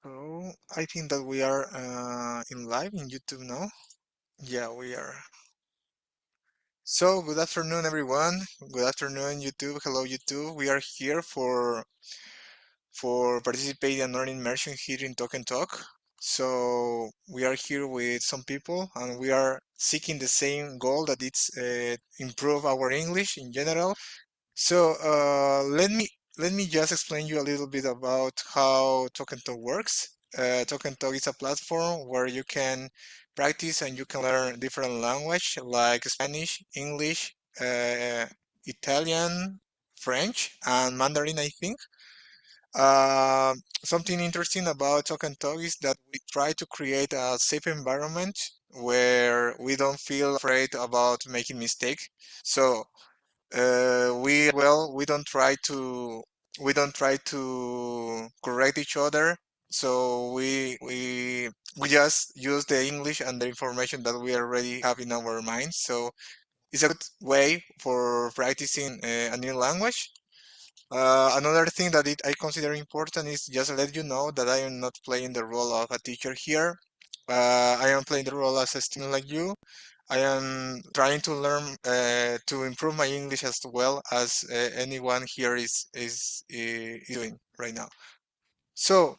So I think that we are in live in YouTube now. Yeah, we are. So good afternoon, everyone. Good afternoon, YouTube. Hello, YouTube. We are here for participating in an immersion here in Talk and Talk. So we are here with some people, and we are seeking the same goal that it's improve our English in general. So let me just explain you a little bit about how Talk and Talk works. Talk and Talk is a platform where you can practice and you can learn different language like Spanish, English, Italian, French, and Mandarin, I think. Uh, Something interesting about Talk and Talk is that we try to create a safe environment where we don't feel afraid about making mistake. So we don't try to correct each other. So we just use the English and the information that we already have in our minds. So it's a good way for practicing a new language. Another thing that I consider important is just let you know that I am not playing the role of a teacher here. I am playing the role as a student like you. I am trying to learn to improve my English as well as anyone here is doing right now. So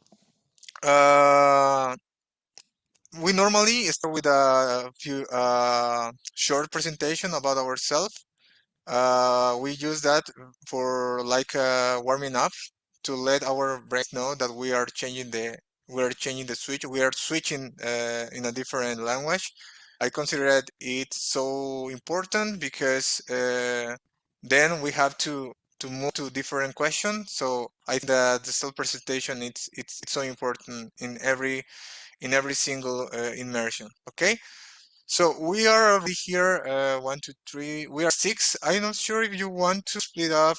uh, we normally start with a few short presentation about ourselves. We use that for like warming up to let our brains know that we are changing the switch. We are switching in a different language. I consider it so important because then we have to move to different questions. So I think that the self presentation it's so important in every single immersion. Okay. So we are already here, one, two, three. We are six. I'm not sure if you want to split up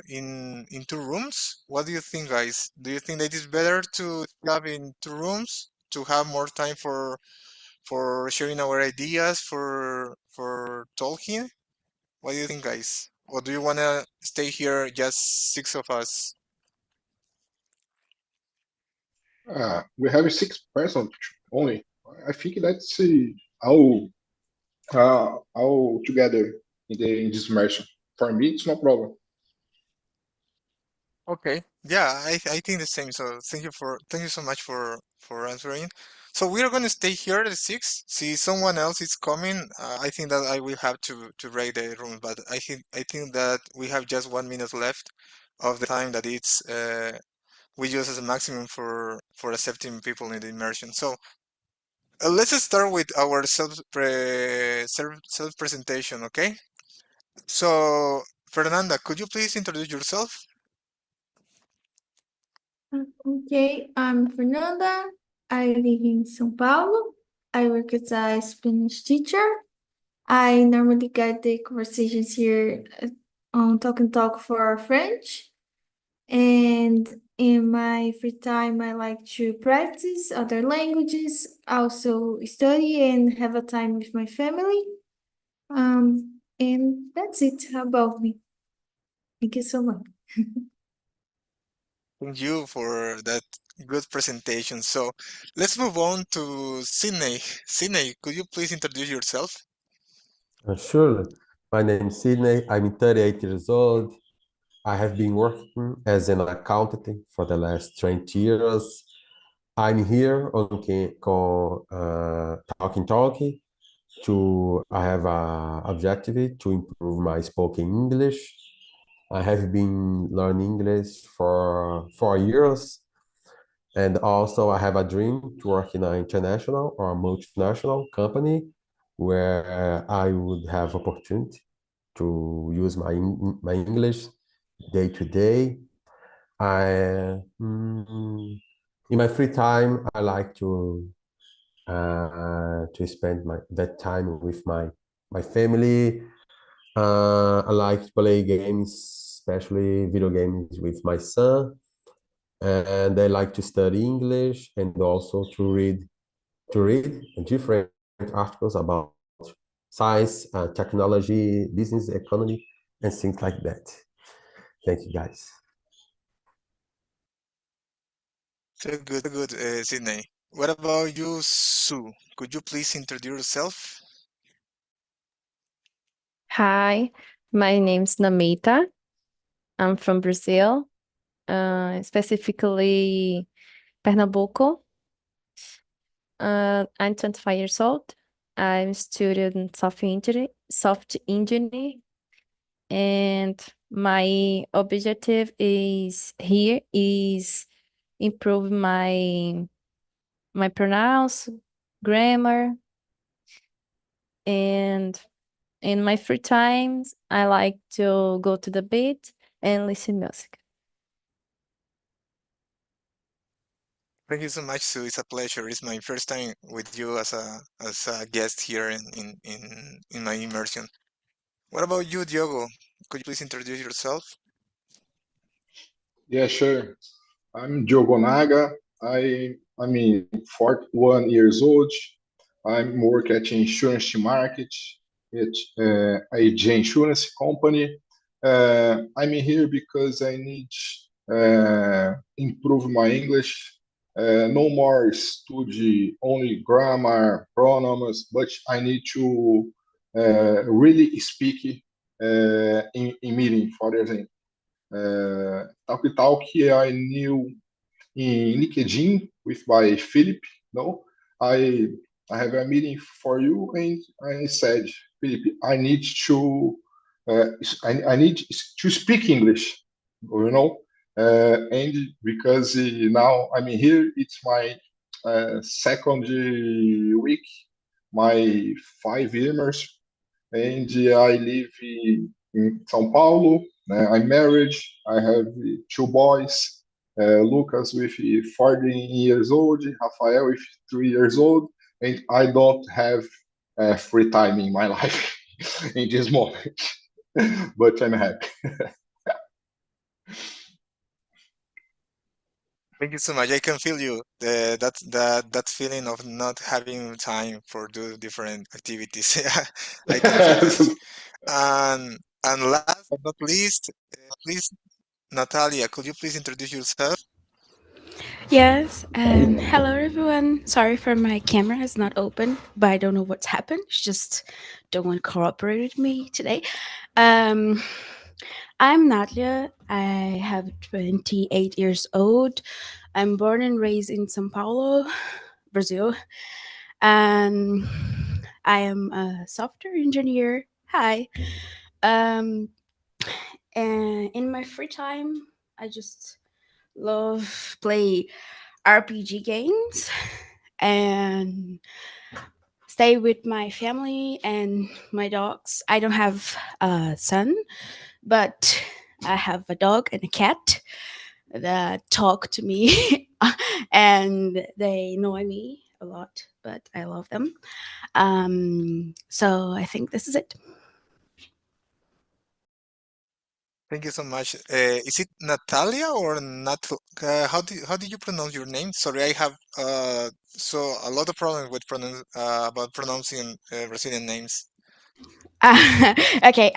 in two rooms. What do you think, guys? Do you think that it's better to split up in two rooms to have more time for sharing our ideas, for talking? What do you think, guys? Or do you want to stay here, just six of us? We have 6 persons only. I think that's all together in this immersion. For me, it's no problem. Okay. Yeah, I think the same. So thank you so much for answering. So we are going to stay here at six. See, someone else is coming. I think that I will have to rate the room, but I think that we have just 1 minute left of the time that it's we use as a maximum for accepting people in the immersion. So let's start with our self presentation. Okay. So Fernanda, could you please introduce yourself? Okay, I'm Fernanda. I live in São Paulo. I work as a Spanish teacher. I normally guide the conversations here on Talk and Talk for French. And in my free time, I like to practice other languages, also study and have a time with my family. And that's it about me. Thank you so much. Thank you for that good presentation. So let's move on to Sydney. Sydney, could you please introduce yourself? Sure. My name is Sydney. I'm 38 years old. I have been working as an accountant for the last 20 years. I'm here on Talking to I have a objective to improve my spoken English. I have been learning English for 4 years, and also I have a dream to work in an international or a multinational company where I would have opportunity to use my English day to day. I in my free time I like to spend that time with my family. I like to play games, especially video games with my son, and I like to study English and also to read different articles about science, technology, business, economy, and things like that. Thank you, guys. So good, Sydney. What about you, Sue? Could you please introduce yourself? Hi, my name's Namita. I'm from Brazil, specifically Pernambuco. I'm 25 years old. I'm student soft engineering, and my objective is improve my pronounce, grammar, and in my free times, I like to go to the beach and listen music. Thank you so much, Sue. It's a pleasure. It's my first time with you as a guest here in my immersion. What about you, Diogo? Could you please introduce yourself? Yeah, sure. I'm Diogo Naga. I'm 41 years old. I'm work at insurance market at AG Insurance Company. I'm here because I need improve my English. No more study only grammar, pronouns, but I need to really speak in meeting, for example. Talk Talk I knew in LinkedIn with my Philip. No, I I have a meeting for you, and I said, Philip, I need to uh, I need to speak English, and because now I'm here, it's my second week, my 5 years, and I live in São Paulo. I'm married. I have two boys. Lucas with 14 years old, Rafael with 3 years old, and I don't have free time in my life in this moment, but I'm happy. Thank you so much. I can feel you. That feeling of not having time for do different activities. I can feel it. And last but not least, please, Natalia, could you please introduce yourself? Yes, and hello everyone. Sorry for my camera is not open, but I don't know what's happened. It's just don't want to cooperate with me today. Um, I'm Nadia. I have 28 years old. I'm born and raised in São Paulo, Brazil, and I am a software engineer. Hi. Um, and in my free time, I just love play RPG games and stay with my family and my dogs. I don't have a son, but I have a dog and a cat that talk to me and they annoy me a lot, but I love them. So I think this is it. Thank you so much. Is it Natalia or Nat? How do you pronounce your name? Sorry, I have so a lot of problems with about pronouncing Brazilian names. Okay,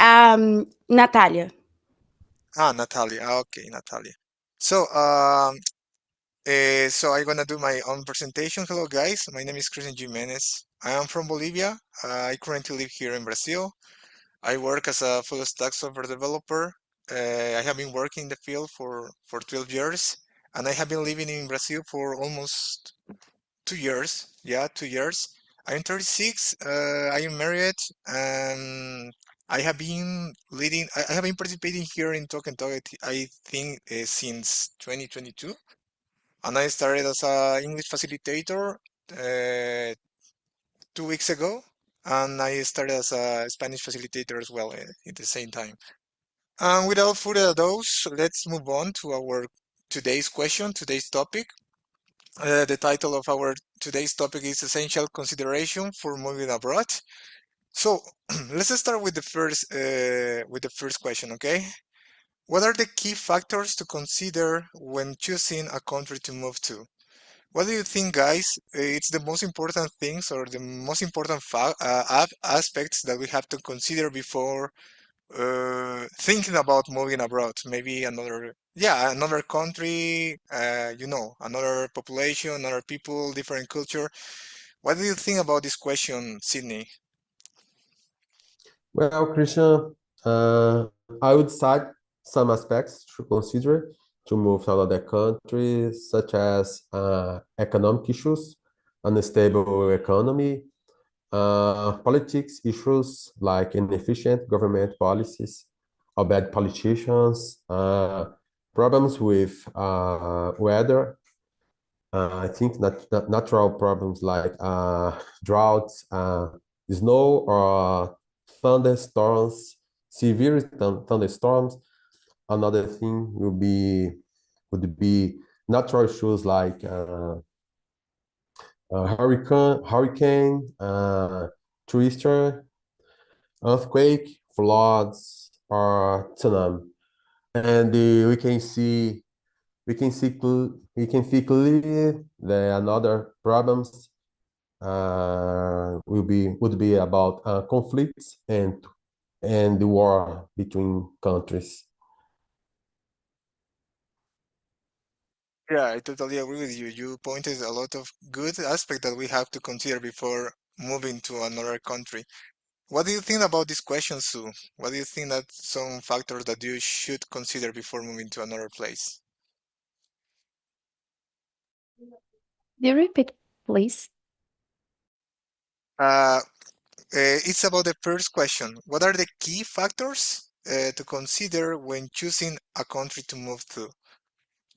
Natalia. Natalia. Okay, Natalia. So so I'm gonna do my own presentation. Hello, guys. My name is Christian Jimenez. I am from Bolivia. I currently live here in Brazil. I work as a full stack software developer. I have been working in the field for 12 years, and I have been living in Brazil for almost 2 years. Yeah, 2 years. I'm 36. I am married, and I have been participating here in Talk and Talk. I think since 2022, and I started as a English facilitator 2 weeks ago, and I started as a Spanish facilitator as well at the same time. And without further ado, let's move on to our today's question, today's topic. The title of our today's topic is Essential Consideration for Moving Abroad. So let's start with the first question, okay? What are the key factors to consider when choosing a country to move to? What do you think, guys? It's the most important things or the most important aspects that we have to consider before thinking about moving abroad, maybe another country, another population, another people, different culture. What do you think about this question, Sydney? Well, Christian, I would cite some aspects to consider to move to another country, such as economic issues, unstable economy, politics issues like inefficient government policies or bad politicians, problems with weather. I think that natural problems like droughts, snow or thunderstorms, severe thunderstorms. Another thing would be natural issues like hurricane, twister, earthquake, floods, or tsunami. And we can see clearly the another problems would be about conflicts and the war between countries. Yeah, I totally agree with you. You pointed a lot of good aspects that we have to consider before moving to another country. What do you think about this question, Sue? What do you think that some factors that you should consider before moving to another place? Do you repeat, please? It's about the first question. What are the key factors to consider when choosing a country to move to?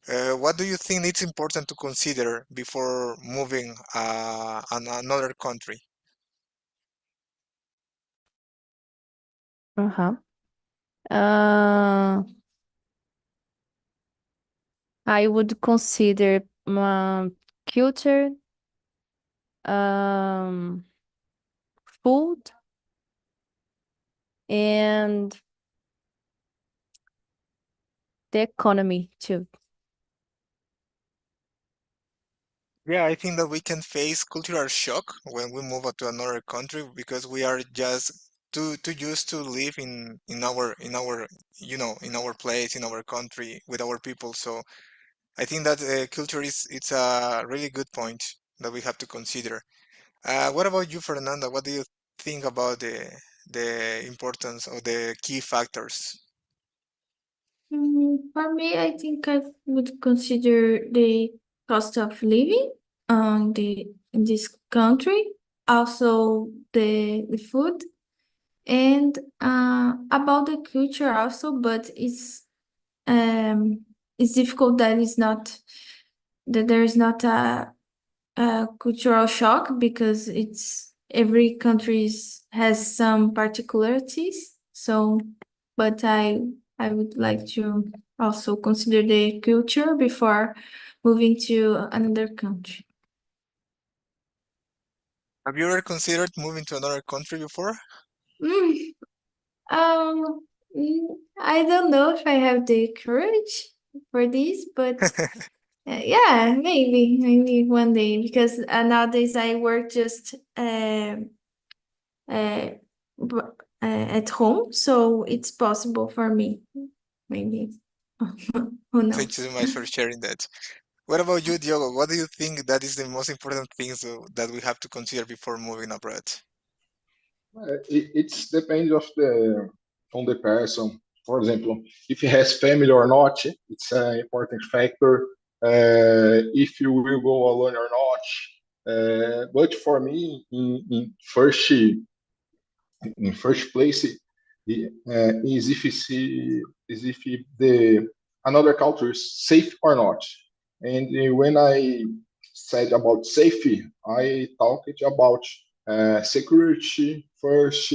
What do you think it's important to consider before moving another country? Uh-huh. Uh, I would consider culture, um, food, and the economy too. Yeah, I think that we can face cultural shock when we move to another country because we are just too used to live in our place, in our country with our people. So I think that culture is it's a really good point that we have to consider. What about you, Fernanda? What do you think about the importance of the key factors? For me, I think I would consider the cost of living in this country, also the food, and about the culture also, but it's difficult that there is not a cultural shock because it's every has some particularities. So, but I would like to also consider the culture before moving to another country. Have you ever considered moving to another country before? Mm, um, I don't know if I have the courage for this, but yeah, maybe one day because nowadays I work just uh, at home, so it's possible for me. Maybe. Who Thank you knows? so much for sharing that. What about you, Diogo? What do you think that is the most important things that we have to consider before moving abroad? It's depends of the on the person. For example, if he has family or not, it's an important factor. If you will go alone or not. But for me, in first place is if the another culture is safe or not. And when I said about safety, I talked about security first,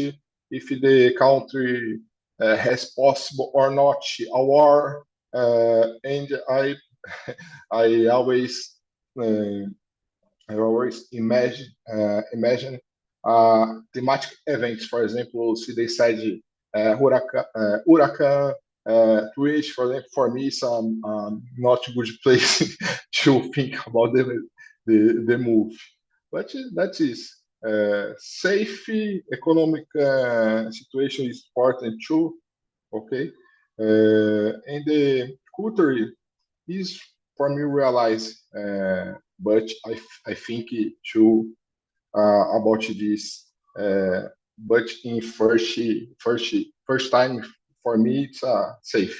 if the country has possible or not a war, and I always uh, I always imagine thematic events. For example, se they said huracan, Twitch, for example, for me, some not good place to think about the move. But that is safe economic situation is important too. okay? And the culture is for me realize, but I think it too about this. But in first time for me, it's safe.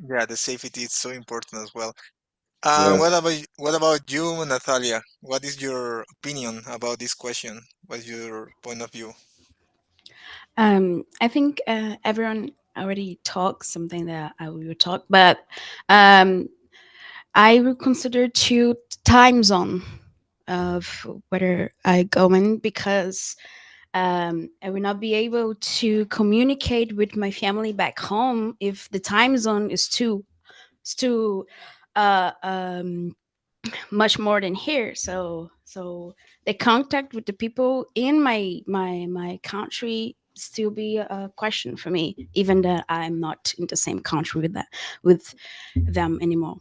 Yeah, the safety is so important as well. Yes. What about you, Natalia? What is your opinion about this question? What's your point of view? I think everyone already talked something that I will talk, but um, I would consider two time zone of whether I go in, because I will not be able to communicate with my family back home if the time zone is too uh, um, much more than here. So the contact with the people in my country still be a question for me, even that I'm not in the same country with them anymore.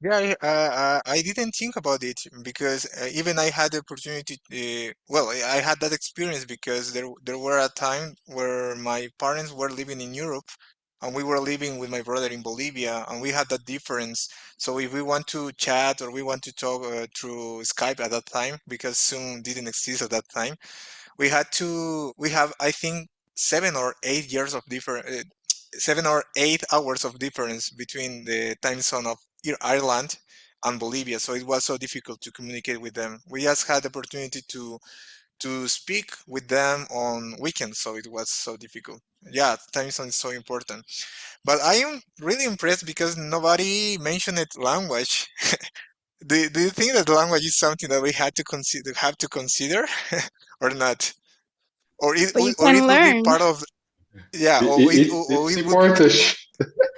Yeah, I didn't think about it because even I had the opportunity. Well, I had that experience because there were a time where my parents were living in Europe, and we were living with my brother in Bolivia, and we had that difference. So if we want to chat or we want to talk through Skype at that time, because Zoom didn't exist at that time, we have, I think, 7 or 8 years of different 7 or 8 hours of difference between the time zone of Ireland and Bolivia, so it was so difficult to communicate with them. We just had the opportunity to speak with them on weekends, so it was so difficult. Yeah, time zone is so important. But I am really impressed because nobody mentioned it language. Do you think that language is something that we have to consider or not? But you Or it can will be learn. part of, yeah, or It's it will be, important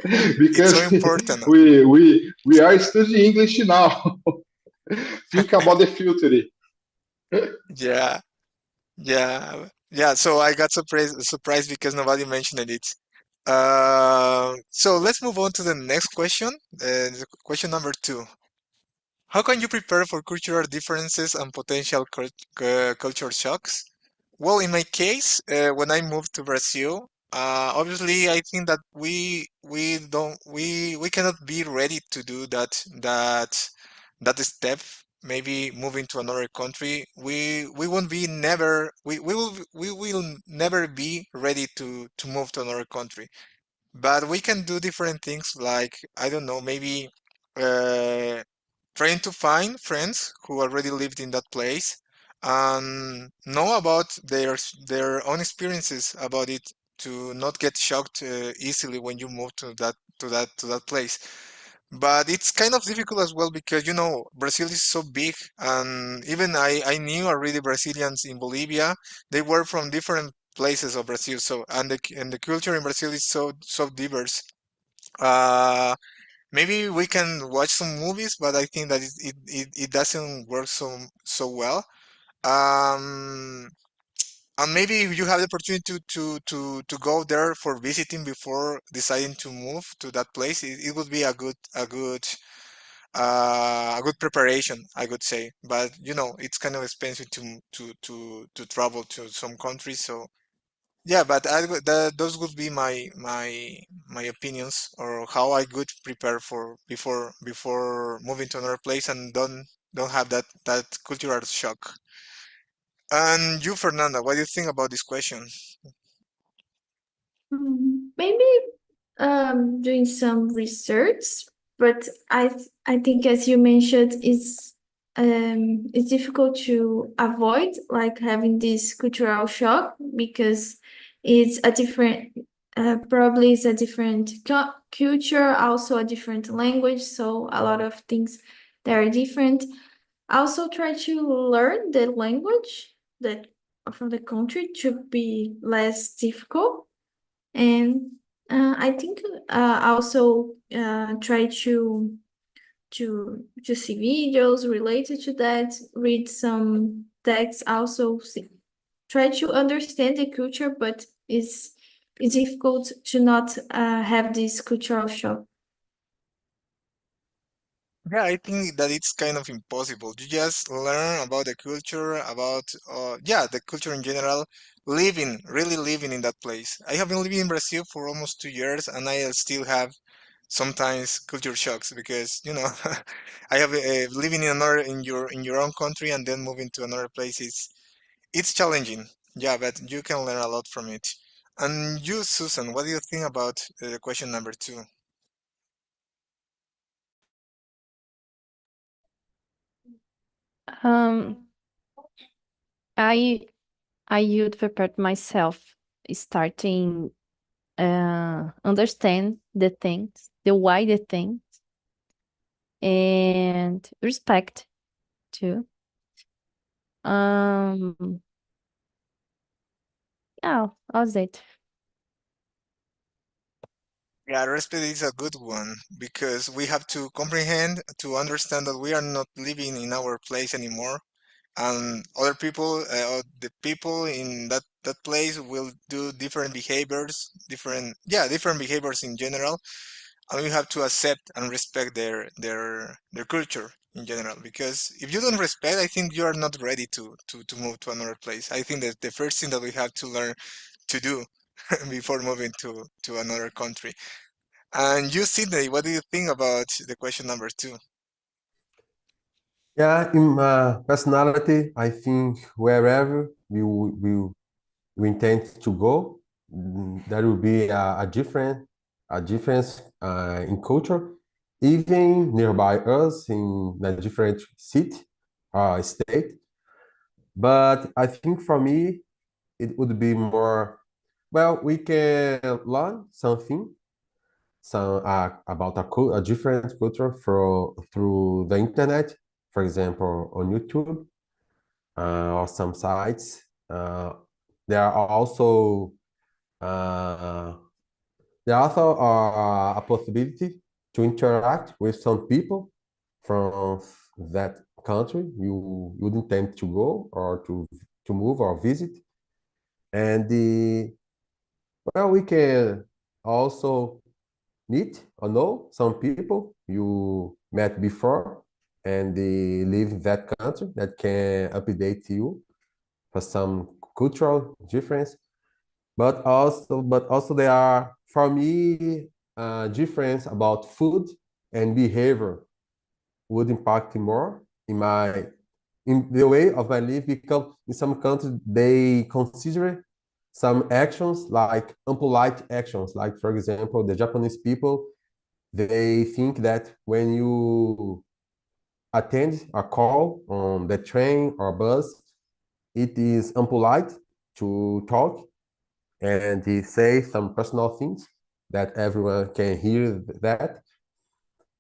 it's so because important. we are studying English now. Think about the future. Yeah, yeah, so I got surprised because nobody mentioned it. So let's move on to the next question, question number 2. How can you prepare for cultural differences and potential culture shocks? Well, in my case, when I moved to Brazil, obviously I think that we cannot be ready to do that step. Maybe moving to another country, we won't be never we will never be ready to move to another country. But we can do different things like, I don't know, maybe uh, trying to find friends who already lived in that place and know about their own experiences about it, to not get shocked easily when you move to that place. But it's kind of difficult as well because Brazil is so big, and even I knew already Brazilians in Bolivia. They were from different places of Brazil, so and the culture in Brazil is so diverse. uh Maybe we can watch some movies, but I think that it doesn't work so well. Um, and maybe if you have the opportunity to go there for visiting before deciding to move to that place, it would be a good preparation, I would say. But it's kind of expensive to travel to some countries, so yeah, but those would be my opinions, or how I could prepare for before moving to another place and don't have that cultural shock. And you, Fernanda, what do you think about this question? Maybe doing some research, but I think, as you mentioned, it's difficult to avoid like having this cultural shock, because it's a different probably it's a different culture, also a different language, so a lot of things that are different. I also try to learn the language that from the country to be less difficult. And I think also try to see videos related to that, read some texts, also try to understand the culture, but it's difficult to not have this cultural shock. Yeah, I think that it's kind of impossible. You just learn about the culture, about yeah, the culture in general, living, really living in that place. I have been living in Brazil for almost 2 years, and I still have sometimes culture shocks because I have living in another in your own country and then moving to another place. It's challenging. Yeah, but you can learn a lot from it. And you, Susan, what do you think about question number two? Um, I I would prepare myself starting understand the things, the why the things, and respect too. Um, yeah, that's it. Yeah, respect is a good one because we have to comprehend, to understand that we are not living in our place anymore, and other people, or the people in that place will do different behaviors, different behaviors in general, and we have to accept and respect their culture in general. Because if you don't respect, I think you are not ready to move to another place. I think that the first thing that we have to learn to do before moving to another country. And you, Sydney, what do you think about the question number two? Yeah, in my personality, I think wherever we intend to go, there will be a difference in culture, even nearby us in a different city or state. But I think for me, it would be more, well, we can learn something about a different culture through the internet, for example, on YouTube or some sites. There are also uh, a possibility to interact with some people from that country you would intend to go or to move or visit. And well, we can also meet or know some people you met before and they live in that country that can update you for some cultural difference. But also there are, for me, difference about food and behavior would impact more in the way of my life, because in some countries they consider some actions like unpolite actions. Like, for example, the Japanese people, they think that when you attend a call on the train or bus, it is impolite to talk and he say some personal things that everyone can hear that.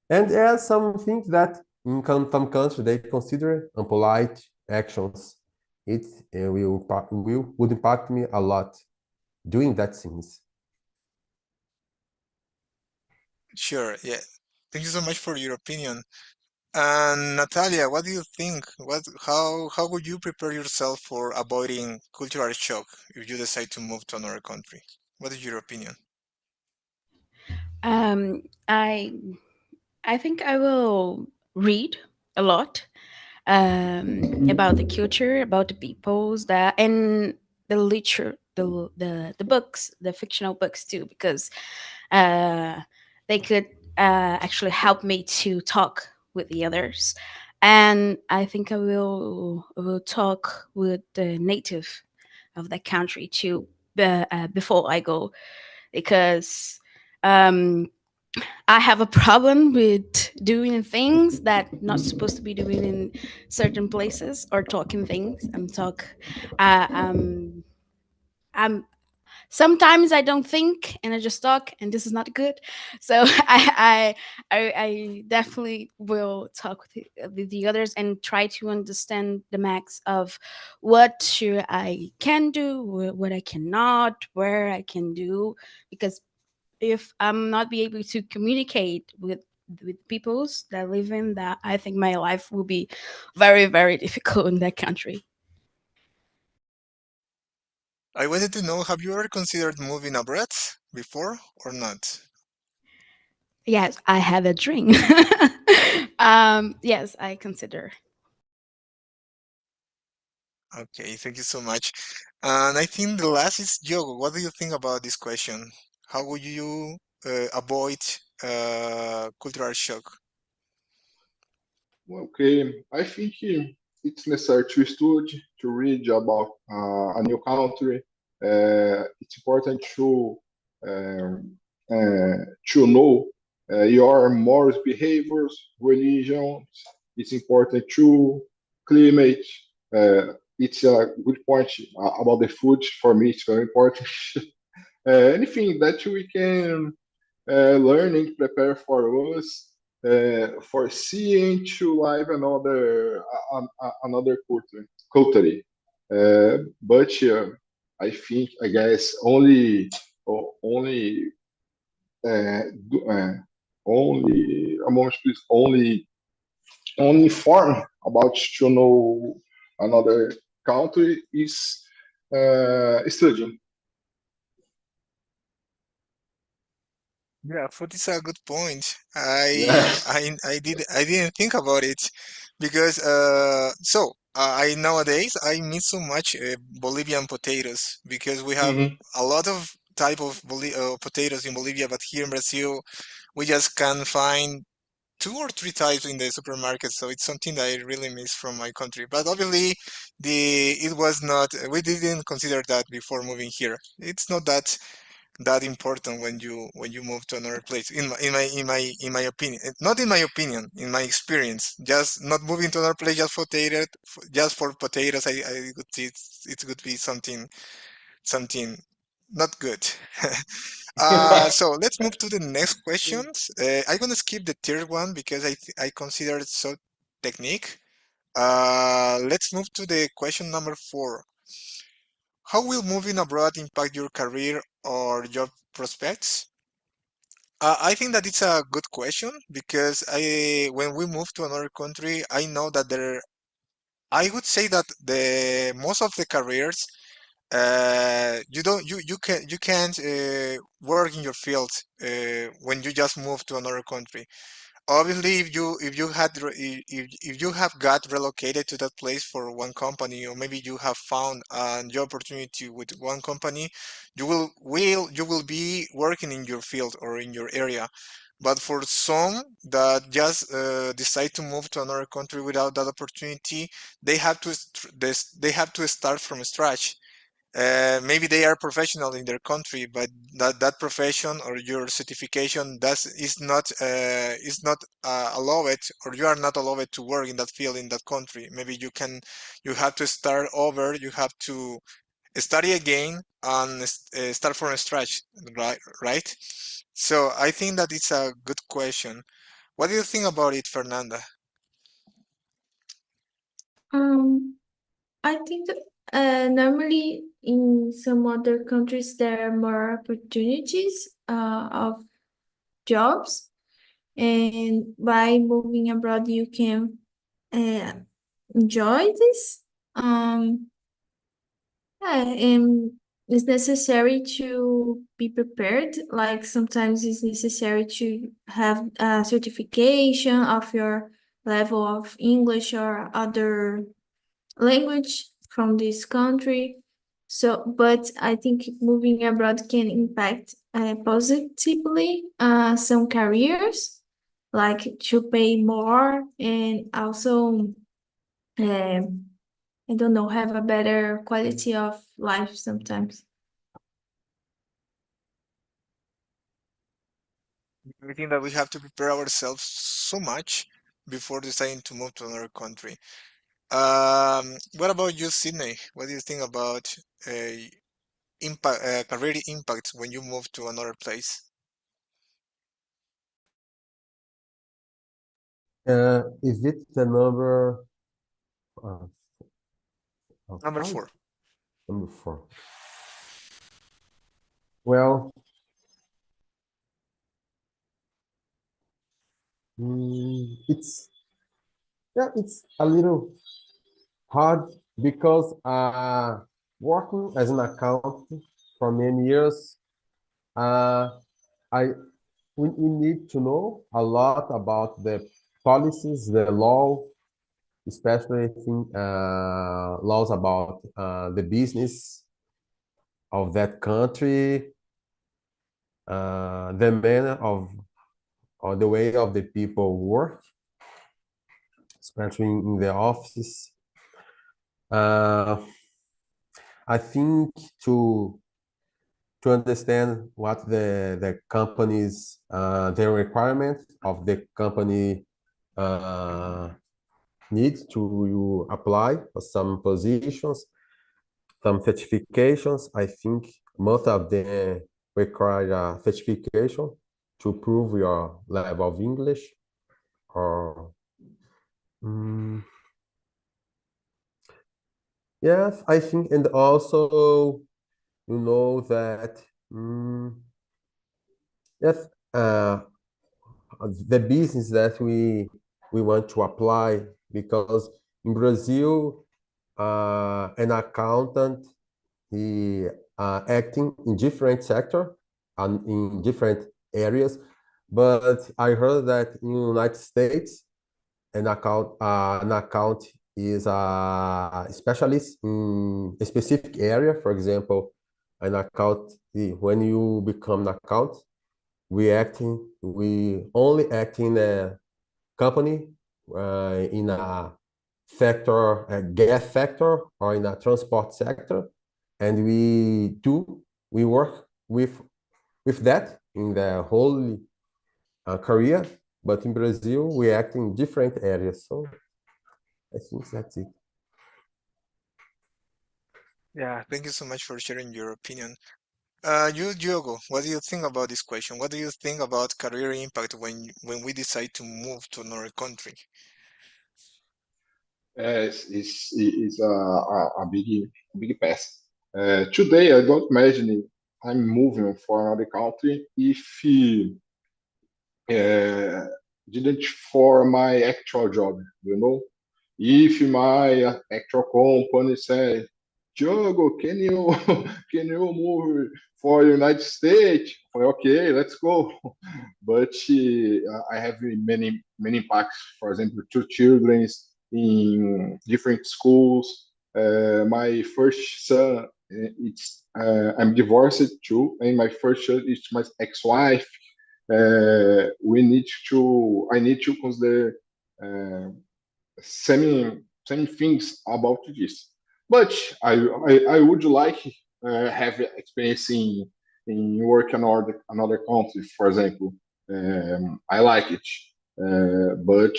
And there are some things that in some countries they consider impolite actions. It would impact me a lot doing that things. Sure, yeah. Thank you so much for your opinion. And Natalia, what do you think? How would you prepare yourself for avoiding cultural shock if you decide to move to another country? What is your opinion? Um, I I think I will read a lot about the culture, about the peoples that and the literature, the books, the fictional books too, because uh, they could actually help me to talk with the others. And I think I will talk with the native of that country too before I go, because um, I have a problem with doing things that not supposed to be doing in certain places or talking things. Uh, um, I'm sometimes I don't think and I just talk, and this is not good. So I definitely will talk with the others and try to understand the max of what sure I can do, what I cannot, where I can do, because if I'm not be able to communicate with peoples that live in that, I think my life will be very, very difficult in that country. I wanted to know, have you ever considered moving abroad before or not? Yes, I have a dream. Yes, I consider. Okay, thank you so much. And I think the last is Diogo. What do you think about this question? How would you avoid cultural shock? Okay, I think it's necessary to study, to read about a new country. It's important um, to know your moral behaviors, religions. It's important to climate. It's a good point about the food. For me, it's very important. Anything that we can learning prepare for us for seeing to live another culture. But I think I guess only do, only among please only inform about to know another country is studying. Yeah, food is a good point. Yes. I didn't think about it because I nowadays I miss so much Bolivian potatoes because we have Mhm. a lot of type of potatoes in Bolivia, but here in Brazil we just can find two or three types in the supermarket. So it's something that I really miss from my country. But obviously, the it was not. We didn't consider that before moving here. It's not that important when you move to another place in my opinion. Not in my opinion, in my experience, just not moving to another place just for potatoes. I could see it could be something not good. So let's move to the next questions. I'm gonna skip the third one because I consider it so technique. Let's move to the question number 4. How will moving abroad impact your career or job prospects? I think that it's a good question because when we move to another country, I know that I would say that the most of the careers, you can't work in your field when you just move to another country. Obviously, if you have got relocated to that place for one company, or maybe you have found a job opportunity with one company, you will be working in your field or in your area. But for some that just decide to move to another country without that opportunity, they have to start from scratch. Maybe they are professional in their country, but that profession or your certification is not allowed, or you are not allowed to work in that field in that country. Maybe you have to start over. You have to study again and start from scratch, right? Right. So I think that it's a good question. What do you think about it, Fernanda? Um, I think that normally in some other countries there are more opportunities of jobs, and by moving abroad you can uh, enjoy this. Yeah, and it's necessary to be prepared. Like sometimes it's necessary to have a certification of your level of English or other language from this country. So, but I think moving abroad can impact positively some careers, like to pay more and also, I don't know, have a better quality of life sometimes. I think that we have to prepare ourselves so much before deciding to move to another country. What about you, Sydney? What do you think about career impact when you move to another place? Is it the uh, Number five? 4. Number 4. Well, it's it's a little hard because working as an accountant for many years, uh, I we need to know a lot about the policies, the law, especially I think laws about the business of that country, the manner of or the way of the people work, especially in the office. I think to understand what the company's the requirements of the company needs to apply for some positions, some certifications. I think most of them require a certification to prove your level of English. Or yes, I think, and also you know that yes, the business that we want to apply, because in Brazil, an accountant he acting in different sector and in different areas, but I heard that in United States an account is a specialist in a specific area. For example, an account, when you become an account, we only act in a company in a sector, a gas sector, or in a transport sector, and we work with that in the whole career. But in Brazil, we act in different areas. So I think that's it. Yeah, thank you so much for sharing your opinion. You, Diogo, what do you think about this question? What do you think about career impact when we decide to move to another country? It's a big pass. Today, I don't imagine I'm moving for another country if uh, didn't for my actual job, you know. If my actual company say, Diogo, can you can you move for United States? Well, okay, let's go. But I have many impacts. For example, two children in different schools. My first son, I'm divorced too, and my first son is my ex-wife. I need to consider uh, same things about this. But I would like have experience in work in another country, for example. I like it, but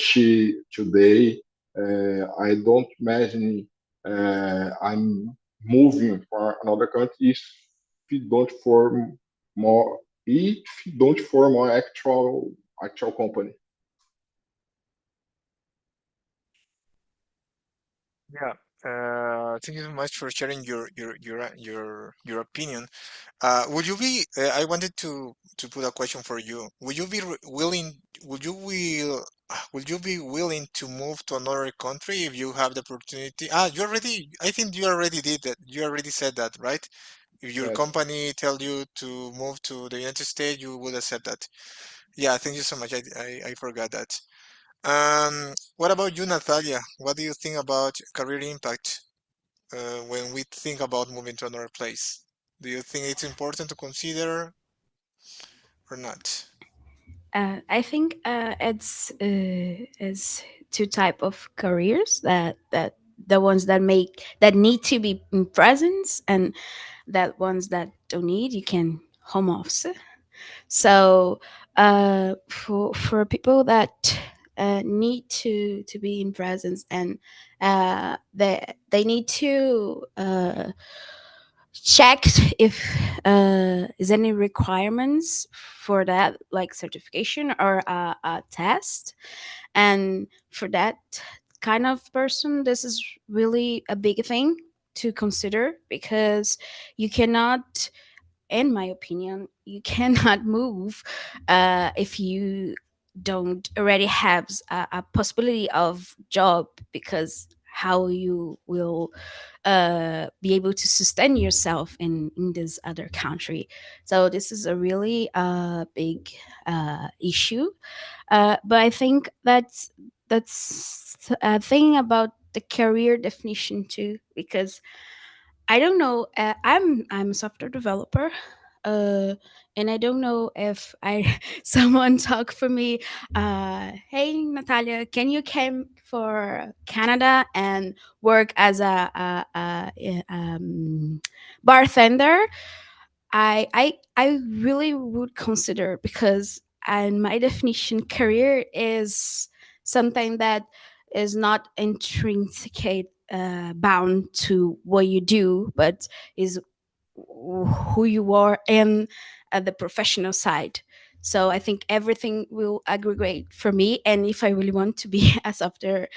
today I don't imagine I'm moving for another country if we don't form more if we don't form our actual company. Yeah. Thank you so much for sharing your opinion. Would you be? I wanted to put a question for you. Would you be willing? Would you be willing to move to another country if you have the opportunity? You already. I think you already did that. You already said that, right? If your Yes. company tell you to move to the United States, you would accept that. Yeah. Thank you so much. I forgot that. What about you, Natalia? What do you think about career impact when we think about moving to another place? Do you think it's important to consider or not? I think it's two type of careers that the ones that make that need to be in presence and that ones that don't need you can home office. So for people that need to be in presence and they need to check if is any requirements for that like certification or a test, and for that kind of person this is really a big thing to consider because you cannot, in my opinion, you cannot move if you don't already have a possibility of job, because how you will be able to sustain yourself in this other country. So this is a really big issue. But I think that's a thing about the career definition too, because I don't know. I'm a software developer, uh, and I don't know if I someone talk for me. Hey, Natalia, can you come for Canada and work as a bartender? I really would consider, because and my definition career is something that is not intrinsically bound to what you do, but is who you are in the professional side. So I think everything will aggregate for me, and if I really want to be a software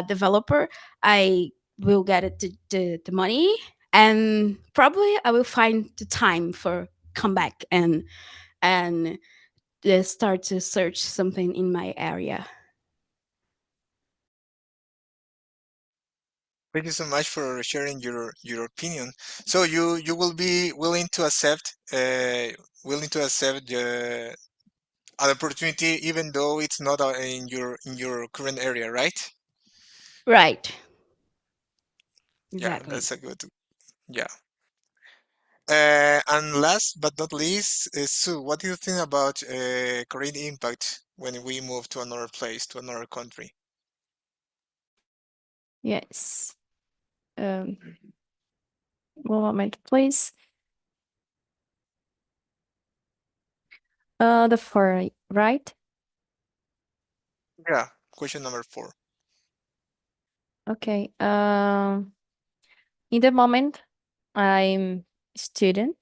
developer, I will get it the money, and probably I will find the time for come back and start to search something in my area. Thank you so much for sharing your opinion. So you will be willing to accept an opportunity even though it's not in your current area, right? Right. Yeah, Exactly. that's a good. Yeah. And last but not least, Sue, what do you think about Korean impact when we move to another place, to another country? Yes. Um, one moment, please. The four, right? Yeah, question number 4. Okay. In the moment, I'm student,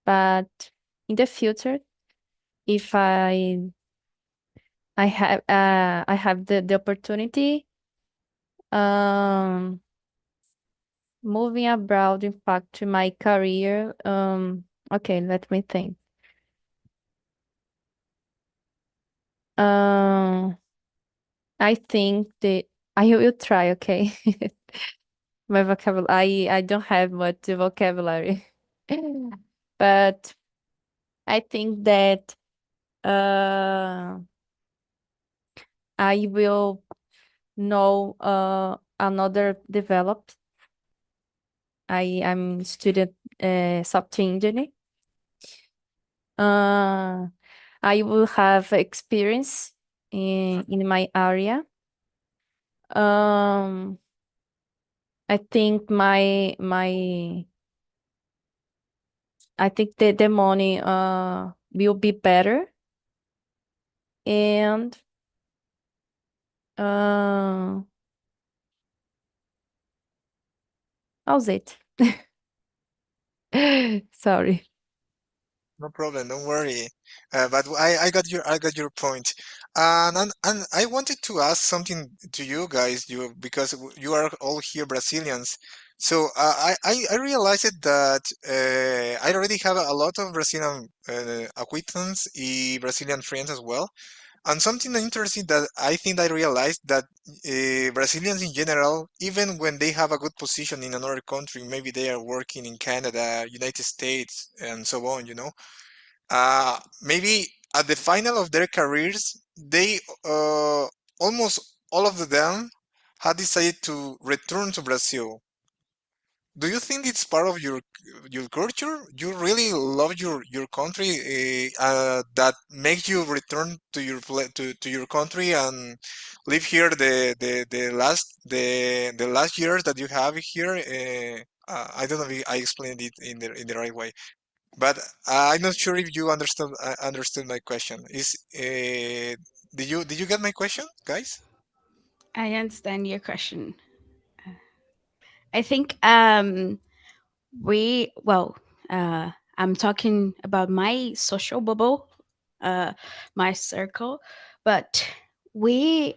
but in the future, if I have the opportunity, um, moving abroad impact to my career. Okay, let me think. Um, I think that I will try. Okay, my vocabulary. I don't have much vocabulary, but I think that uh I will know another develop. I'm student software engineer. Uh, I will have experience in my area. Um, I think I think that the money will be better, and uh how's it? Sorry. No problem, don't worry. But I got your point. And I wanted to ask something to you guys, because you are all here Brazilians. So I realized that I already have a lot of Brazilian acquaintance, Brazilian friends as well. And something interesting that I think I realized that Brazilians in general, even when they have a good position in another country, maybe they are working in Canada, United States, and so on, maybe at the final of their careers, they almost all of them had decided to return to Brazil. Do you think it's part of your culture? You really love your country, that makes you return to to your country and live here the last years that you have here. I don't know if I explained it in the right way. But I'm not sure if you understood my question. Did you get my question, guys? I understand your question. I think we well I'm talking about my social bubble, uh my circle, but we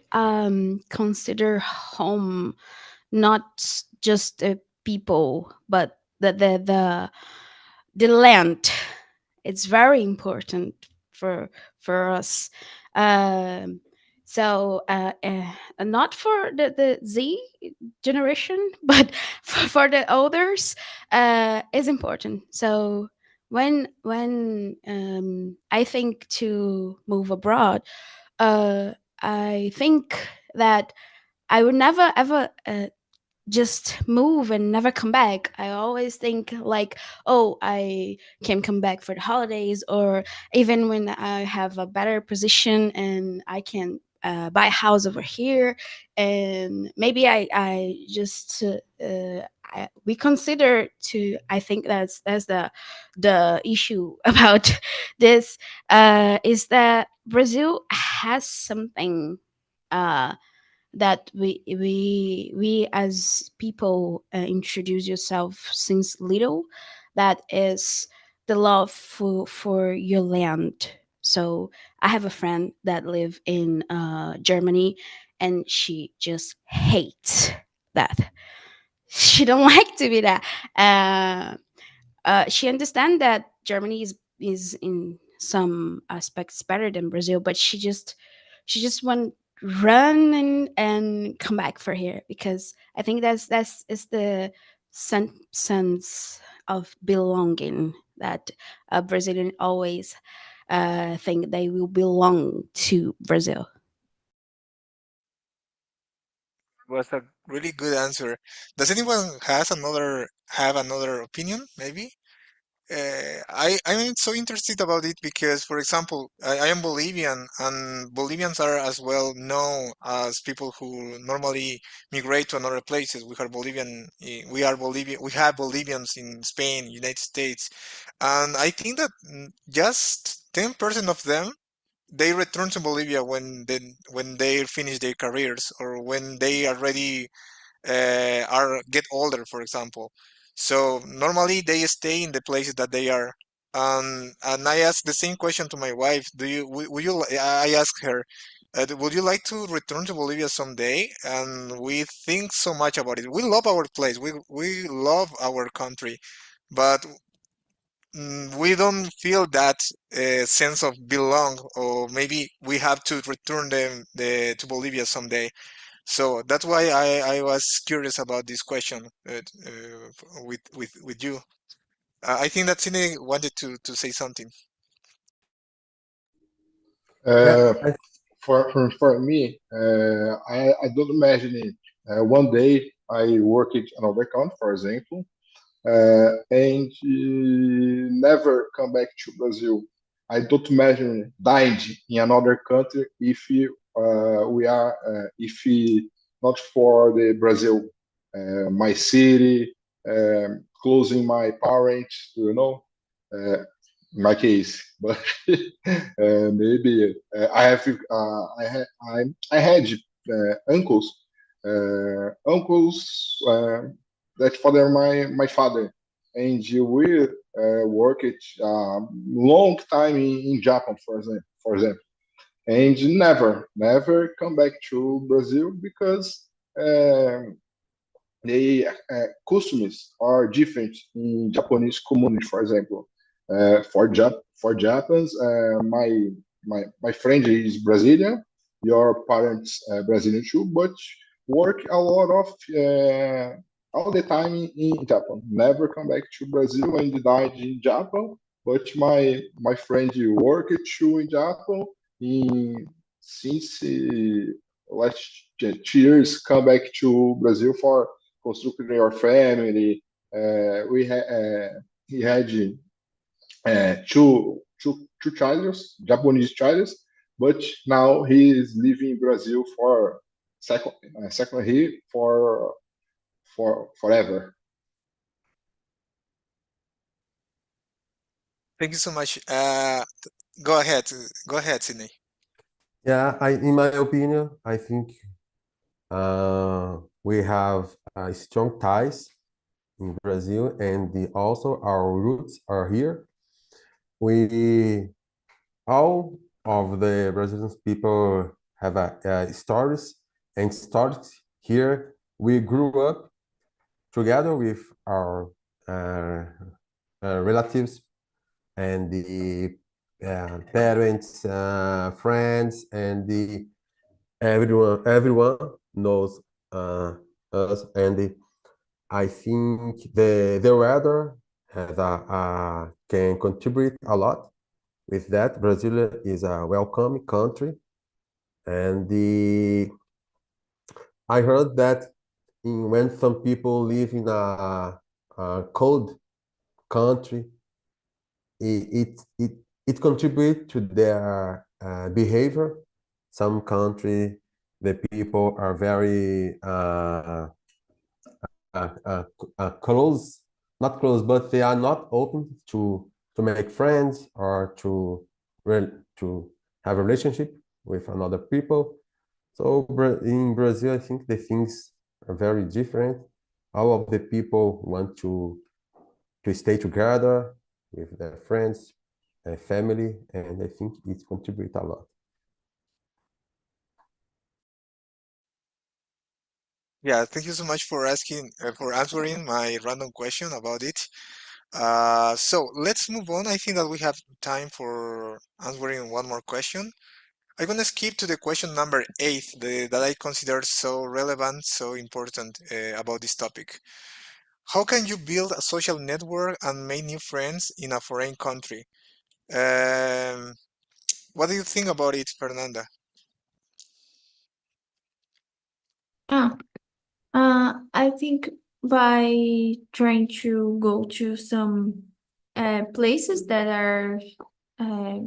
consider home not just the people, but the land. It's very important for us. um So not for the Z generation, but for the others, is important. So when I think to move abroad, I think that I would never ever just move and never come back. I always think like, oh, I can come back for the holidays, or even when I have a better position and I can buy a house over here, and maybe I just we consider to. I think that's the issue about this, is that Brazil has something. That we as people introduce yourself since little, that is the love for your land. So I have a friend that live in Germany, and she just hates that. She don't like to be there. uh, she understand that Germany is in some aspects better than Brazil, but she just want run and come back for here, because I think that's is the sense of belonging that a Brazilian always think they will belong to Brazil. Was a really good answer. Does anyone have another opinion? Maybe. I'm so interested about it because, for example, I am Bolivian, and Bolivians are as well known as people who normally migrate to another places. We are Bolivian. We have Bolivians in Spain, United States, and I think that just 10% of them they return to Bolivia when they finish their careers or when they already are get older, for example. So normally they stay in the places that they are. And I asked the same question to my wife. Would you? I asked her, would you like to return to Bolivia someday? And we think so much about it. We love our place. We love our country, but we don't feel that sense of belong, or maybe we have to return to Bolivia someday. So that's why I was curious about this question with you. I think that Cine wanted to say something. Yeah, Uh, for me, I don't imagine it. One day I work in another country, for example, and never come back to Brazil. I don't imagine dying in another country if not for the Brazil, my city, closing my parents, uh, in my case. But maybe I had uncles that father my father, and we worked long time in Japan, for example, and never come back to Brazil because um the customs are different in Japanese community, for example. For Japans, my friend is Brazilian, your parents Brazilian too, but work a lot of all the time in Japan. Never come back to Brazil and died in Japan. But my friend worked too in Japan in since last 2 years come back to Brazil for constructing our family. He had two children, Japanese children, but now he is living in Brazil for second here for forever. Thank you so much. Go ahead, Sydney. yeah. In my opinion, I think we have strong ties in Brazil, and also our roots are here. We all of the Brazilian people have stories and started here. We grew up together with our uh, relatives and the parents, friends, and everyone knows us, and I think the weather has can contribute a lot with that. Brazil is a welcoming country, and I heard that when some people live in a cold country, it contributes to their behavior. Some country, the people are very uh, uh, close, not close, but they are not open to make friends or to have a relationship with another people. So in Brazil, I think the things are very different. All of the people want to stay together with their friends and family, and I think it contributes a lot. Yeah, thank you so much for for answering my random question about it. So let's move on. I think that we have time for answering one more question. I'm gonna skip to the question number 8, that I consider so relevant, so important about this topic. How can you build a social network and make new friends in a foreign country? Um, what do you think about it, Fernanda? Ah, I think by trying to go to some places that are uh,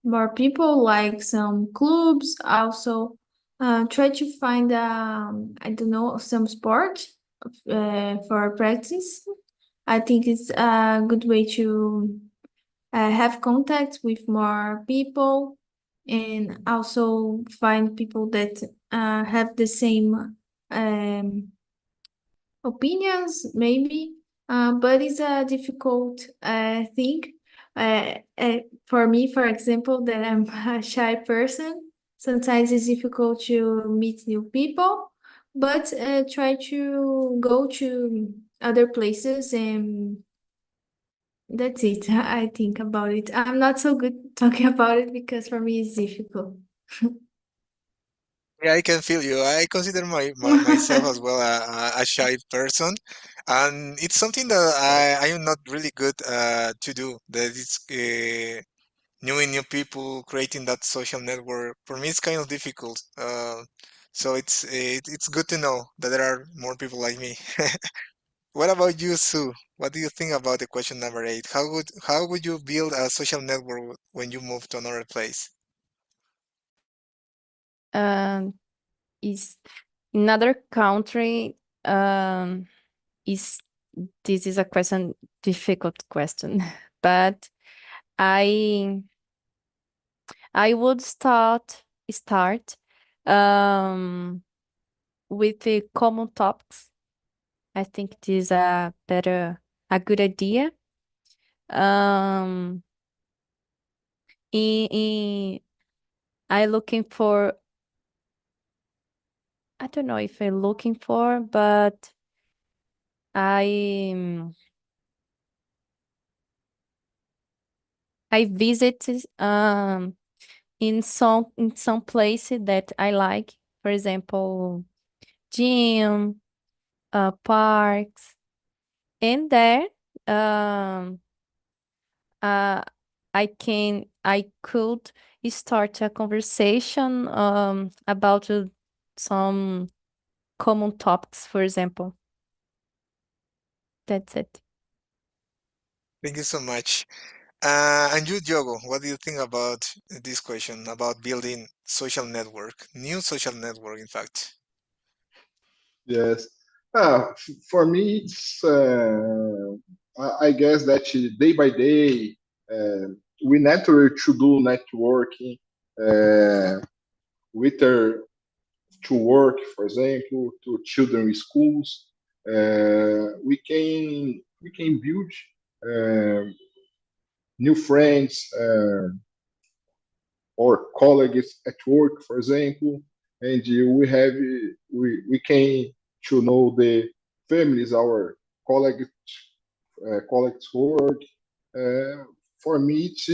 more people, like some clubs, also try to find I don't know, some sport for practice. I think it's a good way to have contact with more people and also find people that have the same um, opinions, maybe. But it's a difficult thing. For me, for example, that I'm a shy person, sometimes it's difficult to meet new people, but try to go to other places, and that's it. I think about it. I'm not so good talking about it because for me it's difficult. Yeah, I can feel you. I consider myself as well a shy person, and it's something that I am not really good to do. That it's knowing new people, creating that social network. For me, it's kind of difficult. So it's good to know that there are more people like me. What about you, Sue? What do you think about the question number 8? How would you build a social network when you move to another place? Um, is another country, is this is a difficult question, but I I would start um with the common topics. I think it is a good idea. Um, in I looking for, I don't know if I'm looking for, but I I visited in some places that I like. For example, gym, parks, and there um uh I could start a conversation about some common topics, for example. That's it. Thank you so much. And you, Diogo, what do you think about this question about building social network, new social network, in fact? Yes. For me, it's I guess that day by day we naturally to do networking with to work, for example, to children schools. We can build uh, new friends or colleagues at work, for example, and we can to know the families our colleagues colleagues work. Uh, for me, it's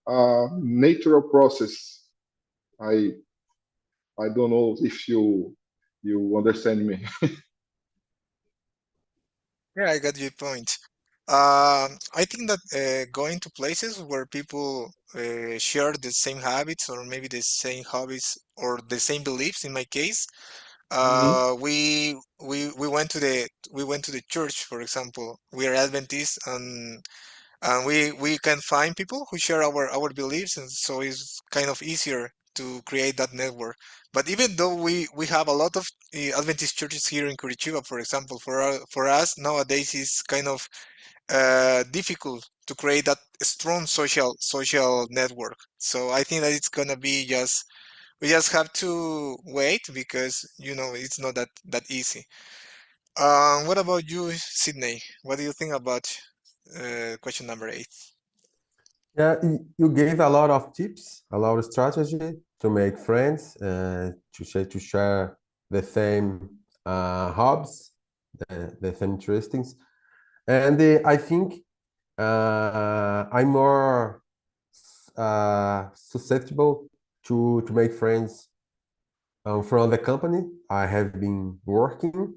a natural process. I I don't know if you understand me. Yeah, I got your point. I think that going to places where people share the same habits or maybe the same hobbies or the same beliefs, in my case, Mhm. we went to the church, for example. We are Adventists, and we can find people who share our beliefs, and so it's kind of easier to create that network. But even though we have a lot of Adventist churches here in Curitiba, for example, for us nowadays it's kind of difficult to create that strong social network. So I think that it's gonna be just we just have to wait because it's not that easy. What about you, Sydney? What do you think about question number 8? Yeah, you gave a lot of tips, a lot of strategy to make friends, to share the same hobbies, the same interests, and I think I'm more susceptible to make friends from the company I have been working,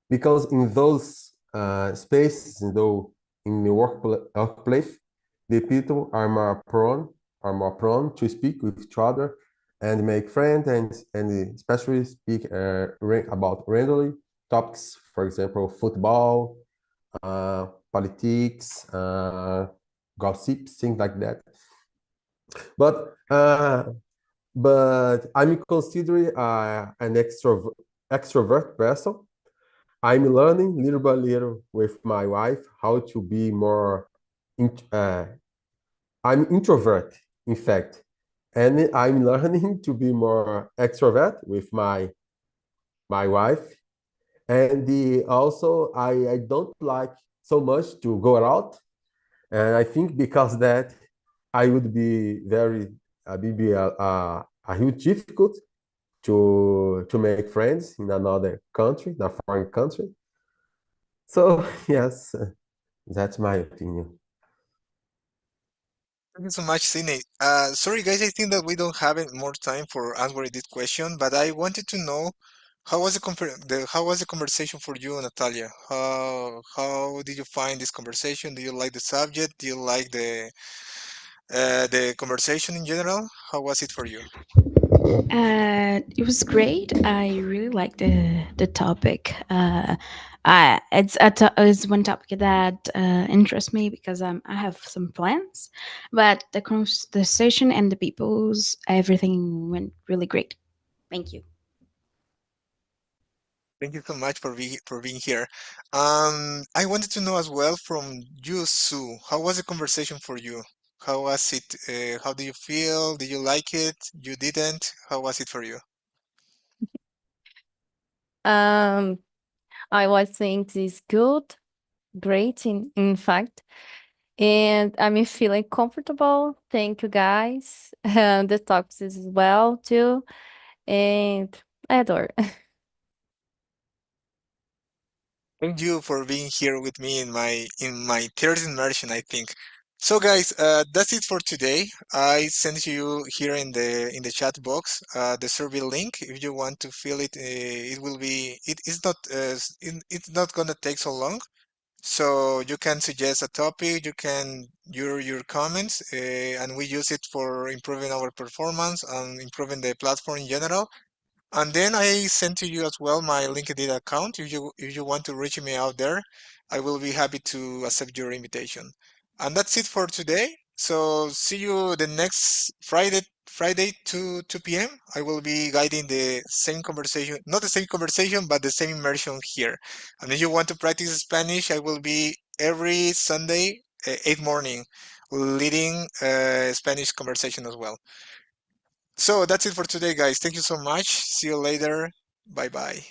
because in those spaces, in the workplace, the people are more prone to speak with each other and make friends, and especially speak about randomly topics, for example, football, politics, gossips, things like that. But I'm considering an extrovert person. I'm learning little by little with my wife how to be more. int- Uh, I'm introvert, in fact, and I'm learning to be more extrovert with my wife. And also, I don't like so much to go out, and I think because that I would be be a huge difficult to make friends in another country, in a foreign country. So yes, that's my opinion. Thank you so much, Sydney. Sorry, guys, I think that we don't have any more time for answering this question, but I wanted to know how was the conversation for you, Natalia? How did you find this conversation? Do you like the subject? Do you like the conversation in general? How was it for you? It was great. I really like the topic. It's one topic that interests me because I have some plans, but the conversation and the people's everything went really great. Thank you. Thank you so much for being here. I wanted to know as well from you, Sue, how was the conversation for you? How was it? How do you feel? Did you like it? You didn't? How was it for you? Um, I was think this good, great in fact, and I'm feeling comfortable. Thank you guys. And the talks as well too, and I adore. Thank you for being here with me in my third immersion, I think. So guys, that's it for today. I sent you here in the chat box the survey link. If you want to fill it, it will be it is not it's not gonna take so long. So you can suggest a topic, you can your comments, and we use it for improving our performance and improving the platform in general. And then I sent to you as well my LinkedIn account. If you want to reach me out there, I will be happy to accept your invitation. And that's it for today. So see you the next Friday 2 p.m. I will be guiding the same conversation, not the same conversation, but the same immersion here. And if you want to practice Spanish, I will be every Sunday, 8 morning, leading Spanish conversation as well. So that's it for today, guys. Thank you so much. See you later. Bye bye.